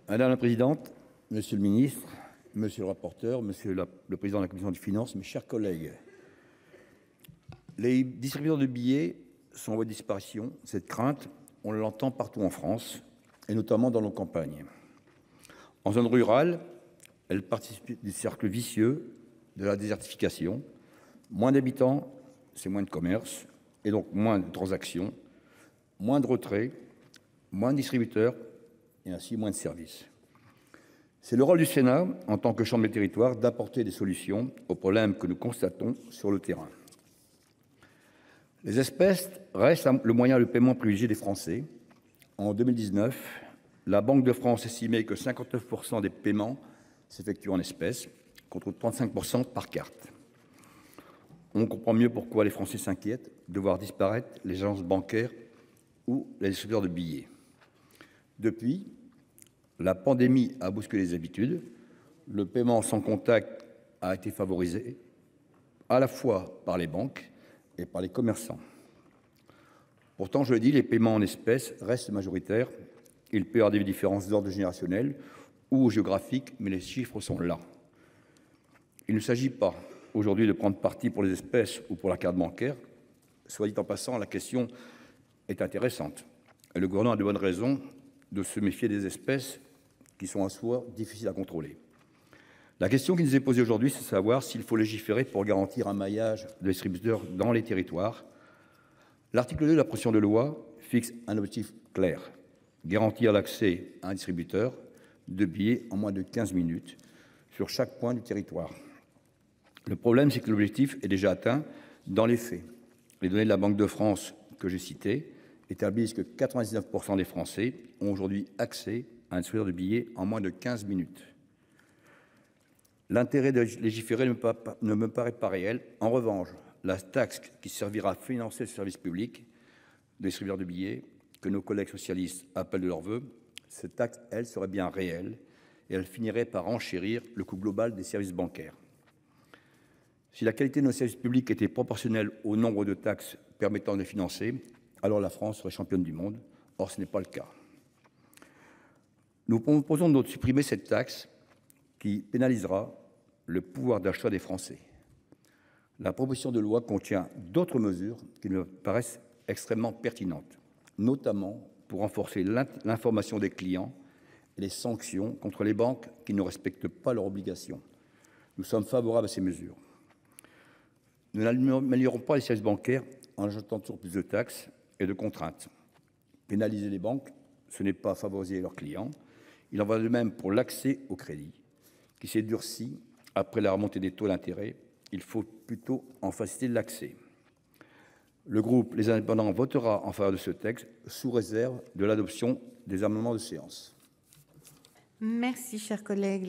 Madame la présidente, monsieur le ministre, monsieur le rapporteur, monsieur le président de la commission des finances, mes chers collègues, les distributeurs de billets sont en voie de disparition. Cette crainte, on l'entend partout en France, et notamment dans nos campagnes. En zone rurale, elle participe du cercle vicieux de la désertification. Moins d'habitants, c'est moins de commerce, et donc moins de transactions, moins de retraits, moins de distributeurs, et ainsi moins de services. C'est le rôle du Sénat, en tant que chambre des territoires, d'apporter des solutions aux problèmes que nous constatons sur le terrain. Les espèces restent le moyen de paiement privilégié des Français. En 2019, la Banque de France estimait que 59% des paiements s'effectuent en espèces, contre 35% par carte. On comprend mieux pourquoi les Français s'inquiètent de voir disparaître les agences bancaires ou les distributeurs de billets. Depuis, la pandémie a bousculé les habitudes. Le paiement sans contact a été favorisé à la fois par les banques et par les commerçants. Pourtant, je le dis, les paiements en espèces restent majoritaires. Il peut y avoir des différences d'ordre générationnel ou géographique, mais les chiffres sont là. Il ne s'agit pas aujourd'hui de prendre parti pour les espèces ou pour la carte bancaire. Soit dit en passant, la question est intéressante. Et le gouvernement a de bonnes raisons de se méfier des espèces qui sont en soi difficiles à contrôler. La question qui nous est posée aujourd'hui, c'est de savoir s'il faut légiférer pour garantir un maillage de distributeurs dans les territoires. L'article 2 de la proposition de loi fixe un objectif clair: garantir l'accès à un distributeur de billets en moins de 15 minutes sur chaque point du territoire. Le problème, c'est que l'objectif est déjà atteint dans les faits. Les données de la Banque de France que j'ai citées établissent que 99% des Français ont aujourd'hui accès à un distributeur de billets en moins de 15 minutes. L'intérêt de légiférer ne me paraît pas réel. En revanche, la taxe qui servira à financer le service public des distributeurs de billets, que nos collègues socialistes appellent de leurs vœux, cette taxe, elle, serait bien réelle et elle finirait par enchérir le coût global des services bancaires. Si la qualité de nos services publics était proportionnelle au nombre de taxes permettant de les financer, alors la France serait championne du monde. Or, ce n'est pas le cas. Nous proposons donc de supprimer cette taxe qui pénalisera le pouvoir d'achat des Français. La proposition de loi contient d'autres mesures qui me paraissent extrêmement pertinentes, notamment pour renforcer l'information des clients et les sanctions contre les banques qui ne respectent pas leurs obligations. Nous sommes favorables à ces mesures. Nous n'améliorons pas les services bancaires en ajoutant toujours plus de taxes et de contraintes. Pénaliser les banques, ce n'est pas favoriser leurs clients. Il en va de même pour l'accès au crédit, qui s'est durci après la remontée des taux d'intérêt. Il faut plutôt en faciliter l'accès. Le groupe Les Indépendants votera en faveur de ce texte, sous réserve de l'adoption des amendements de séance. Merci, cher collègue.